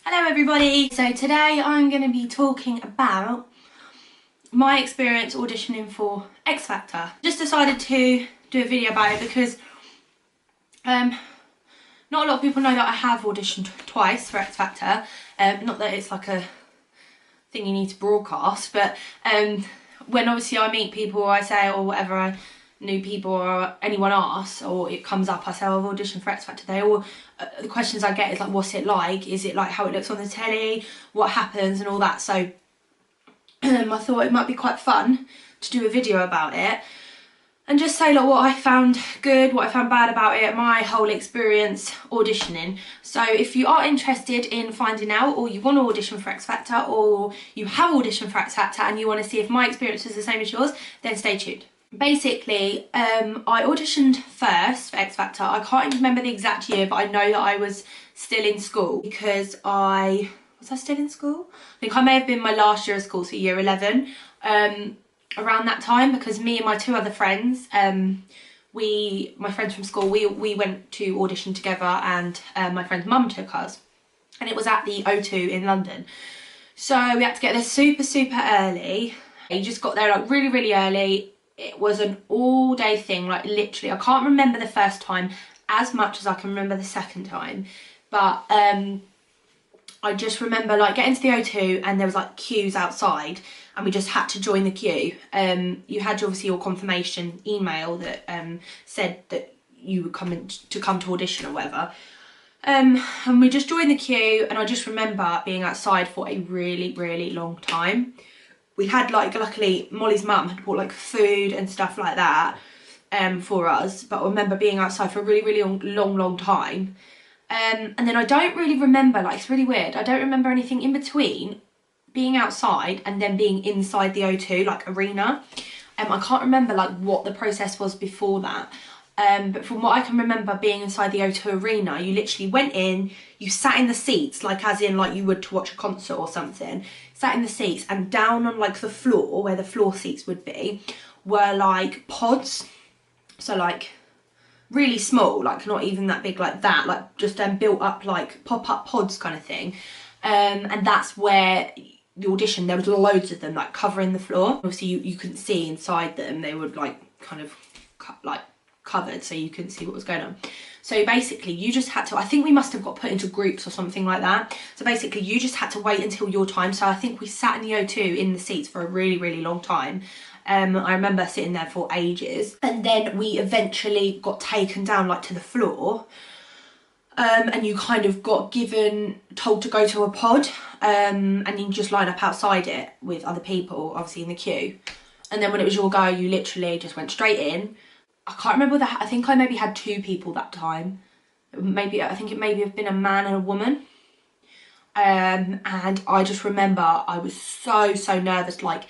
Hello everybody! So today I'm going to be talking about my experience auditioning for X Factor. Just decided to do a video about it because not a lot of people know that I have auditioned twice for X Factor. Not that it's like a thing you need to broadcast, but when obviously I meet people or I say or whatever, I new people or anyone asks or it comes up, I say, oh, I've auditioned for X Factor. They all, the questions I get is like, what's it like? Is it like how it looks on the telly? What happens and all that? So I thought it might be quite fun to do a video about it and just say like what I found good, what I found bad about it, my whole experience auditioning. So if you are interested in finding out, or you want to audition for X Factor, or you have auditioned for X Factor and you want to see if my experience is the same as yours, then stay tuned. Basically, I auditioned first for X Factor. I can't even remember the exact year, but I know that I was still in school because was I still in school? I think I may have been my last year of school, so year 11, around that time, because me and my two other friends, my friends from school, we went to audition together, and my friend's mum took us, and it was at the O2 in London. So we had to get there super early. You just got there like really early. It was an all-day thing, like literally. I can't remember the first time as much as I can remember the second time, but I just remember like getting to the O2 and there was like queues outside and we just had to join the queue. You had obviously your confirmation email that said that you were coming to audition or whatever. And we just joined the queue, and I just remember being outside for a really long time. We had like, luckily Molly's mum had bought like food and stuff like that for us, but I remember being outside for a really long time. And then I don't really remember, like it's really weird, I don't remember anything in between being outside and then being inside the O2 like arena. I can't remember like what the process was before that. But from what I can remember being inside the O2 arena, you literally went in, you sat in the seats, like as in like you would to watch a concert or something, sat in the seats, and down on like the floor, where the floor seats would be, were like pods. So like really small, like not even that big like that, like just built up like pop-up pods kind of thing. And that's where the audition, there was loads of them like covering the floor. Obviously you couldn't see inside them, they would like kind of like covered, so you couldn't see what was going on. So basically you just had to, I think we must have got put into groups or something like that. So basically you just had to wait until your time. So I think we sat in the O2 in the seats for a really long time. I remember sitting there for ages, and then we eventually got taken down like to the floor, and you kind of got told to go to a pod, and you just line up outside it with other people, obviously in the queue. And then when it was your go, you literally just went straight in. I can't remember that. I think I maybe had two people that time. I think it maybe have been a man and a woman. And I just remember I was so nervous. Like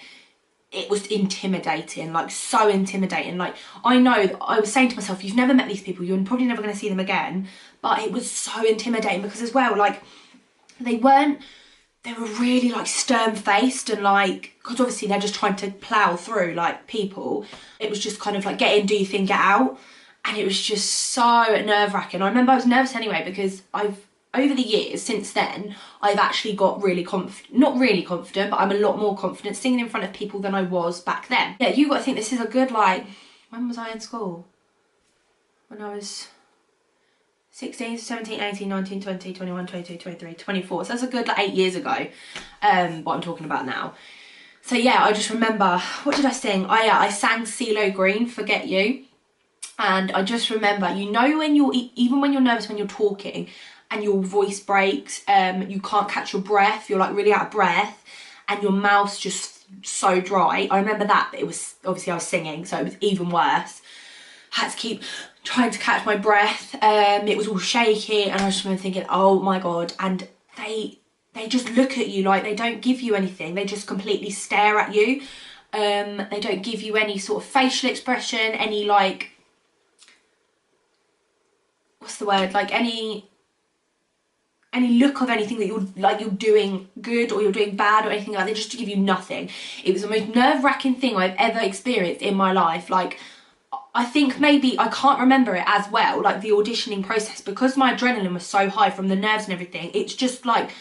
it was intimidating, like so intimidating. Like I know that I was saying to myself, you've never met these people, you're probably never going to see them again. But it was so intimidating because as well, like they were really like stern-faced, and like, because obviously they're just trying to plough through like people. It was just kind of like get in, do your thing, get out. And it was just so nerve-wracking. I remember I was nervous anyway because over the years since then, I've actually got really not really confident, but I'm a lot more confident singing in front of people than I was back then. Yeah, you got to think this is a good, like, when was I in school? When I was 16, 17, 18, 19, 20, 21, 22, 23, 24. So that's a good like 8 years ago, what I'm talking about now. So yeah, I just remember, what did I sing? I sang CeeLo Green, Forget You. And I just remember, you know when even when you're nervous when you're talking and your voice breaks, you can't catch your breath, you're like really out of breath and your mouth's just so dry. I remember that, but it was, obviously I was singing, so it was even worse. Had to keep trying to catch my breath. It was all shaky, and I just remember thinking, oh my god. And they just look at you, like they don't give you anything, they just completely stare at you. They don't give you any sort of facial expression, any like, what's the word, like any look of anything that you're doing good or you're doing bad or anything like that. They just give you nothing. It was the most nerve-wracking thing I've ever experienced in my life. Like I think maybe I can't remember it as well, like the auditioning process, because my adrenaline was so high from the nerves and everything. It's just like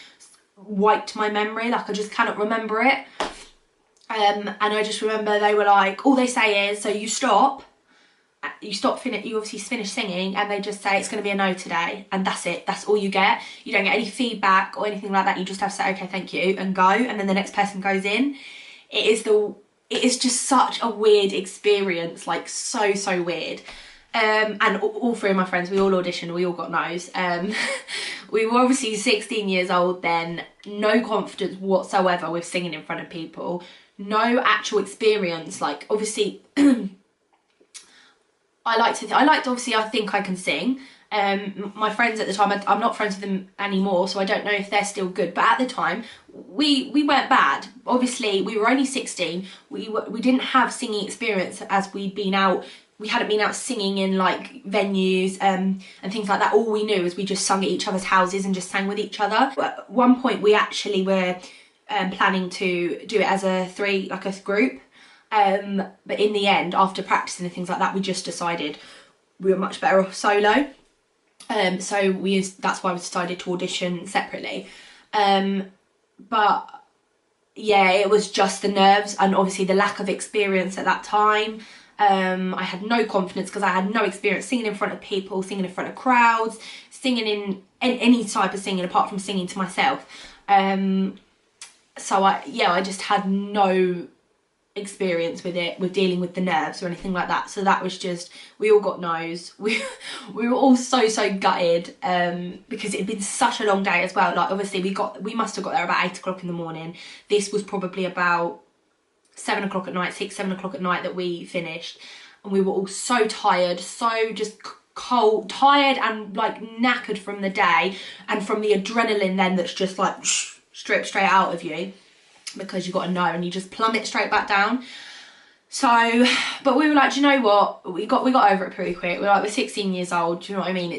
wiped my memory, like I just cannot remember it. And I just remember they were like, all they say is, so you obviously finish singing, and they just say it's going to be a no today, and that's it, that's all you get. You don't get any feedback or anything like that. You just have to say okay, thank you, and go, and then the next person goes in. It is just such a weird experience, like so weird. And all three of my friends, we all auditioned, we all got no's. We were obviously 16 years old then, no confidence whatsoever with singing in front of people, no actual experience. Like obviously I think I can sing. My friends at the time, I'm not friends with them anymore, so I don't know if they're still good, but at the time we weren't bad. Obviously we were only 16, we didn't have singing experience, as we hadn't been out singing in like venues and things like that. All we knew was we just sung at each other's houses and just sang with each other. At one point we actually were planning to do it as a group, but in the end, after practicing and things like that, we just decided we were much better off solo. So that's why we decided to audition separately. But yeah, it was just the nerves and obviously the lack of experience at that time. I had no confidence because I had no experience singing in front of people, singing in front of crowds, singing in any type of singing apart from singing to myself. So I just had no experience with dealing with the nerves or anything like that. So that was just, we all got no's. We were all so gutted because it had been such a long day as well. Like obviously we must have got there about 8 o'clock in the morning. This was probably about 7 o'clock at night, 7 o'clock at night that we finished, and we were all so tired, so just cold, tired and like knackered from the day and from the adrenaline then that's just like stripped straight out of you because you got to know, and you just plummet straight back down. So, but we were like, do you know what, we got over it pretty quick. We're 16 years old, do you know what I mean?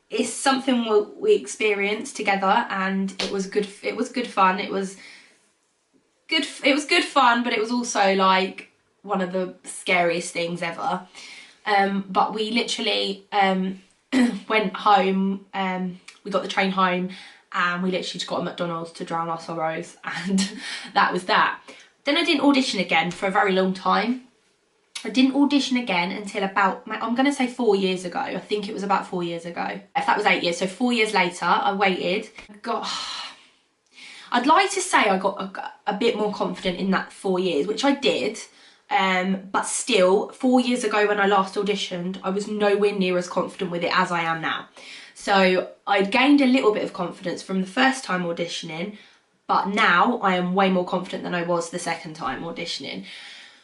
It's something we experienced together, and it was good fun. It was good fun, but it was also like one of the scariest things ever. But we literally went home, we got the train home, and we literally just got a McDonald's to drown our sorrows, and that was that. Then I didn't audition again for a very long time. I didn't audition again until about, I'm going to say 4 years ago. I think it was about 4 years ago. If that was 8 years, so 4 years later, I waited. I'd like to say I got a bit more confident in that 4 years, which I did. But still, 4 years ago when I last auditioned, I was nowhere near as confident with it as I am now. So I'd gained a little bit of confidence from the first time auditioning, but now I am way more confident than I was the second time auditioning.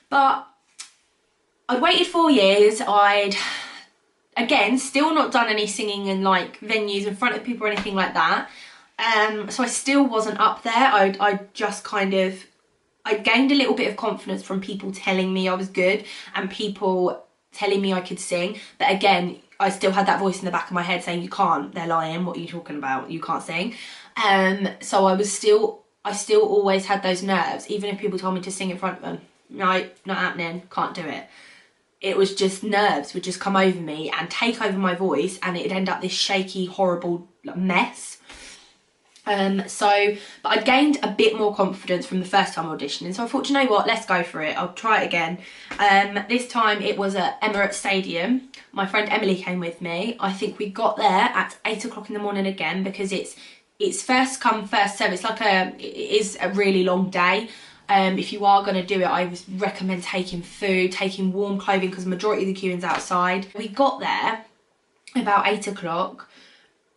But I'd waited 4 years. I'd, again, still not done any singing in like venues in front of people or anything like that. So I still wasn't up there. I gained a little bit of confidence from people telling me I was good and people telling me I could sing. But again, I still had that voice in the back of my head saying, you can't, they're lying, what are you talking about, you can't sing. So I still always had those nerves, even if people told me to sing in front of them. No, not happening, can't do it. It was just nerves would just come over me and take over my voice, and it'd end up this shaky, horrible mess. But I gained a bit more confidence from the first time auditioning, so I thought, you know what, let's go for it, I'll try it again. This time it was at Emirates Stadium. My friend Emily came with me. I think we got there at 8 o'clock in the morning again, because it's first come, first serve. It is a really long day. If you are going to do it, I would recommend taking food, taking warm clothing, because the majority of the queuing's outside. We got there about 8 o'clock.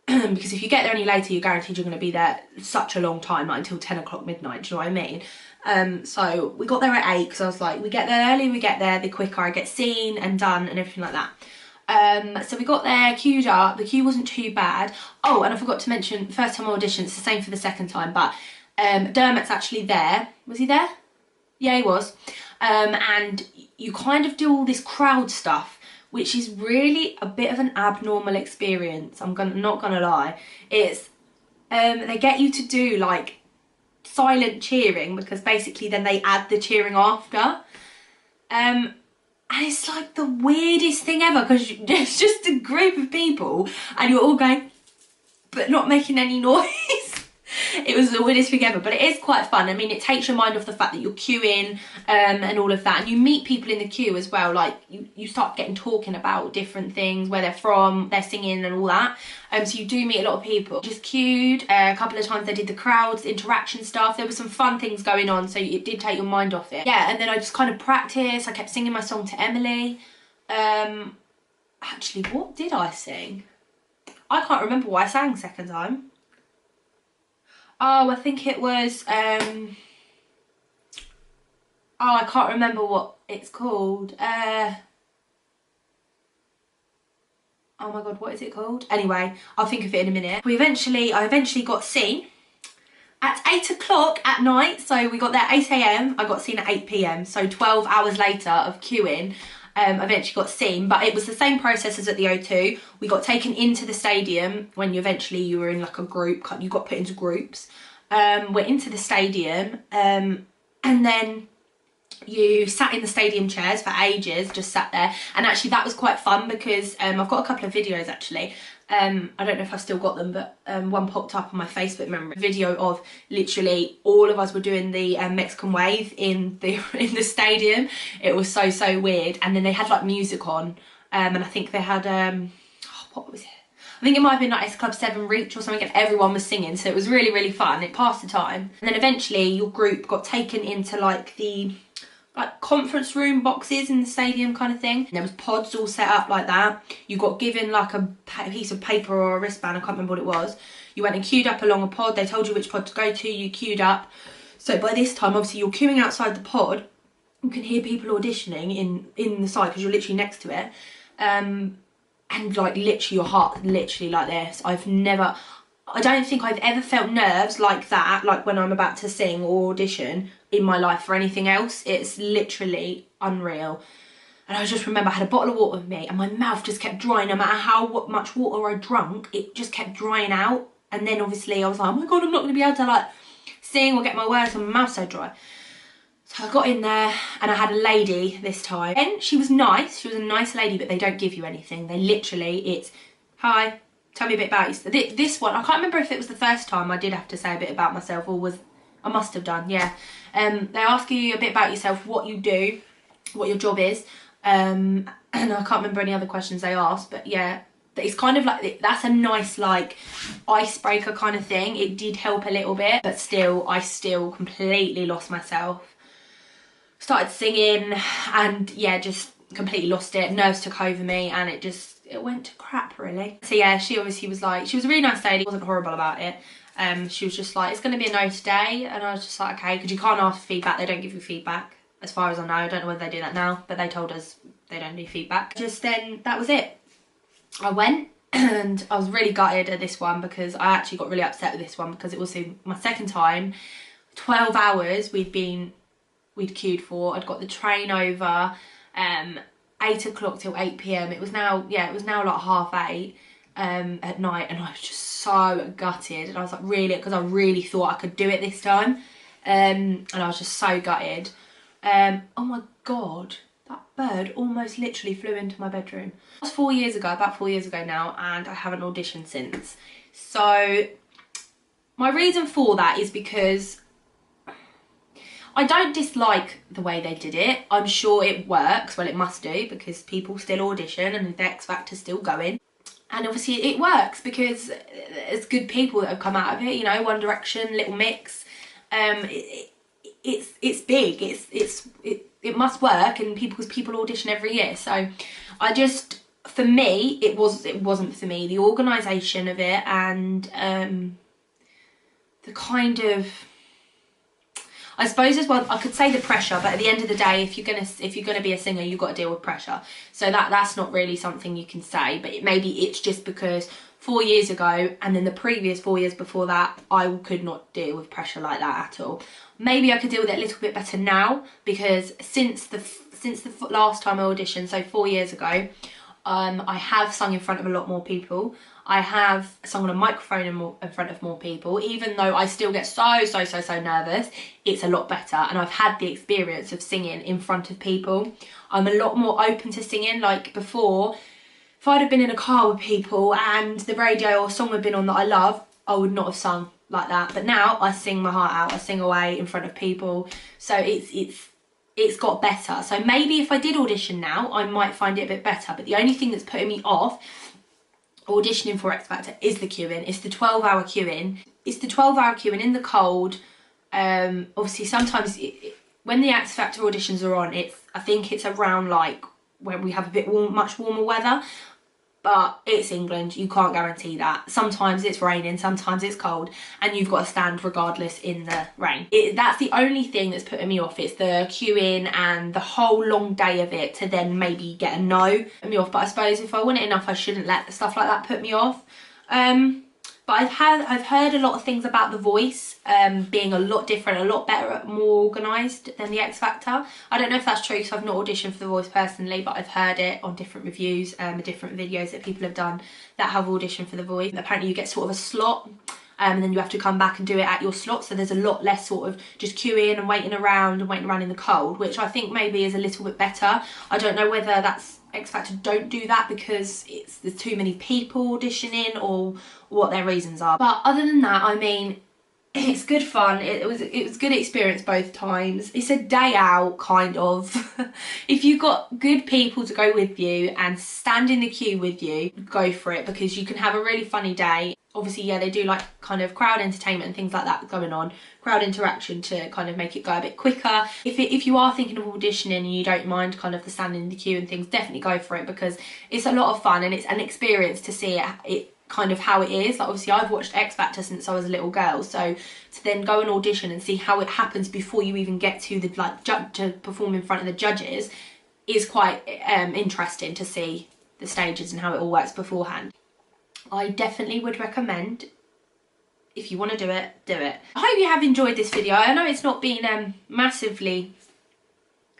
Because if you get there any later, you're guaranteed you're going to be there such a long time, like until 10 o'clock midnight, do you know what I mean? So we got there at 8, because I was like, we get there early, we get there, the quicker I get seen and done and everything like that. So we got there, queued up, the queue wasn't too bad. Oh, and I forgot to mention, first time audition, it's the same for the second time, but Dermot's actually there. Was he there? Yeah, he was. And you kind of do all this crowd stuff, which is really a bit of an abnormal experience. Not gonna lie. It's they get you to do like silent cheering, because basically then they add the cheering after. And it's like the weirdest thing ever, because there's just a group of people and you're all going, but not making any noise. It was the weirdest thing ever, but it is quite fun. I mean, it takes your mind off the fact that you're queuing and all of that, and you meet people in the queue as well. Like you start getting talking about different things, where they're from, their singing and all that. So you do meet a lot of people. Just queued a couple of times. They did the crowds interaction stuff. There were some fun things going on, so it did take your mind off it. Yeah, and then I just kind of practiced. I kept singing my song to Emily. Actually, what did I sing? I can't remember what I sang second time. Oh, I think it was, oh, I can't remember what it's called. Oh my God, what is it called? Anyway, I'll think of it in a minute. I eventually got seen at 8 o'clock at night. So we got there at 8 AM, I got seen at 8 PM. So 12 hours later of queuing, I eventually got seen, but it was the same process as at the O2. We got taken into the stadium when you were in like a group, you got put into groups. We're into the stadium, and then you sat in the stadium chairs for ages, just sat there. And actually that was quite fun because I've got a couple of videos actually. I don't know if I've still got them, but one popped up on my Facebook memory video of literally all of us were doing the Mexican wave in the stadium. It was so weird. And then they had like music on, and I think they had what was it? I think it might have been like S Club 7 Reach or something, and everyone was singing, so it was really fun. It passed the time. And then eventually your group got taken into like the conference room boxes in the stadium kind of thing. And there was pods all set up like that. You got given like a piece of paper or a wristband, I can't remember what it was. You went and queued up along a pod. They told you which pod to go to. You queued up. So by this time, obviously you're queuing outside the pod. You can hear people auditioning in the side because you're literally next to it. And like literally your heart literally like this. I don't think I've ever felt nerves like that, like when I'm about to sing or audition in my life for anything else. It's literally unreal. And I just remember I had a bottle of water with me and my mouth just kept drying. No matter how much water I drank, it just kept drying out. And then obviously I was like, oh my God, I'm not going to be able to like sing or get my words on, my mouth's so dry. So I got in there and I had a lady this time. And she was nice, she was a nice lady, but they don't give you anything. They literally, it's, hi, tell me a bit about you. This one, I can't remember if it was the first time I did have to say a bit about myself, or I must have done, yeah. They ask you a bit about yourself, what you do, what your job is, and I can't remember any other questions they asked, but yeah, it's kind of like, that's a nice like icebreaker kind of thing. It did help a little bit, but still, I still completely lost myself. Started singing and yeah, just completely lost it. Nerves took over me and it went to crap really. So yeah, she obviously was like, she was a really nice lady, wasn't horrible about it. She was just like, it's going to be a no today. And I was just like, okay, because you can't ask for feedback. They don't give you feedback as far as I know. I don't know whether they do that now, but they told us they don't do feedback. Just then, that was it. I went and I was really gutted at this one because I actually got really upset with this one because it was my second time. 12 hours we'd queued for. I'd got the train over 8 o'clock till 8 PM. It was now like 8:30 at night, and I was just so gutted. And I was like, really, because I really thought I could do it this time, and I was just so gutted. Oh my God, that bird almost literally flew into my bedroom. It was 4 years ago, about 4 years ago now, and I haven't auditioned since. So my reason for that is because I don't dislike the way they did it. I'm sure it works. Well, it must do, because people still audition and the X Factor's still going. And obviously it works because there's good people that have come out of it, you know, One Direction, Little Mix. It's big. It must work, and people audition every year. So I just, for me, it wasn't for me. The organisation of it and the kind of, I suppose as well, I could say the pressure, but at the end of the day, if you're gonna be a singer, you've got to deal with pressure. So that's not really something you can say, but maybe it's just because 4 years ago and then the previous 4 years before that, I could not deal with pressure like that at all. Maybe I could deal with it a little bit better now, because since the last time I auditioned, so 4 years ago, I have sung in front of a lot more people. I have sung on a microphone in front of more people. Even though I still get so nervous, it's a lot better. And I've had the experience of singing in front of people. I'm a lot more open to singing. Like before, if I'd have been in a car with people and the radio or song had been on that I love, I would not have sung. like that. But now I sing my heart out. I sing away in front of people. So it's got better. So maybe if I did audition now, I might find it a bit better. But the only thing that's putting me off auditioning for X Factor is the queuing. It's the 12-hour queuing. It's the 12-hour queuing in the cold. Obviously, sometimes when the X Factor auditions are on, I think it's around like when we have a bit much warmer weather. But it's England, you can't guarantee that. Sometimes it's raining, sometimes it's cold, and you've got to stand regardless in the rain. That's the only thing that's putting me off. It's the queuing and the whole long day of it to then maybe get a no put me off. But I suppose if I want it enough, I shouldn't let stuff like that put me off. But I've heard a lot of things about The Voice being a lot different, a lot better, more organised than the X Factor. I don't know if that's true because I've not auditioned for The Voice personally, but I've heard it on different reviews, different videos that people have done that have auditioned for The Voice. Apparently you get sort of a slot and then you have to come back and do it at your slot, so there's a lot less sort of just queuing and waiting around in the cold, which I think maybe is a little bit better. I don't know whether that's X Factor don't do that because there's too many people auditioning or what their reasons are. But other than that, I mean, it's good fun. It was good experience both times. It's a day out, kind of. If you've got good people to go with you and stand in the queue with you, go for it, because you can have a really funny day. Obviously, yeah, they do like kind of crowd entertainment and things like that going on, crowd interaction to kind of make it go a bit quicker. If you are thinking of auditioning and you don't mind kind of the standing in the queue and things, definitely go for it, because it's a lot of fun and it's an experience to see it kind of how it is. Like, obviously I've watched X Factor since I was a little girl, so to then go and audition and see how it happens before you even get to the to perform in front of the judges is quite interesting to see the stages and how it all works beforehand. I definitely would recommend, if you want to do it, do it. I hope you have enjoyed this video. I know it's not been massively,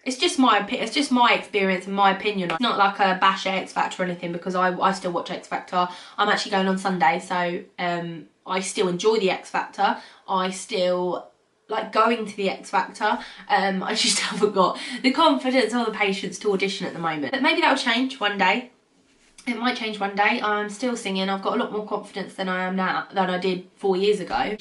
it's just my experience and my opinion. It's not like a bash at X Factor or anything, because I still watch X Factor. I'm actually going on Sunday, so I still enjoy the X Factor. I still like going to the X Factor. I just haven't got the confidence or the patience to audition at the moment. But maybe that'll change one day. It might change one day. I'm still singing. I've got a lot more confidence than I am now, than I did 4 years ago.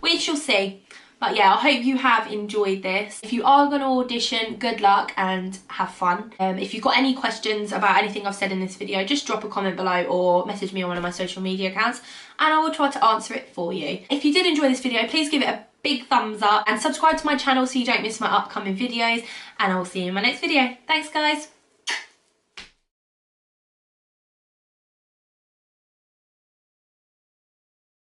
We shall see. But yeah, I hope you have enjoyed this. If you are going to audition, good luck and have fun. If you've got any questions about anything I've said in this video, just drop a comment below or message me on one of my social media accounts and I will try to answer it for you. If you did enjoy this video, please give it a big thumbs up and subscribe to my channel so you don't miss my upcoming videos, and I will see you in my next video. Thanks guys.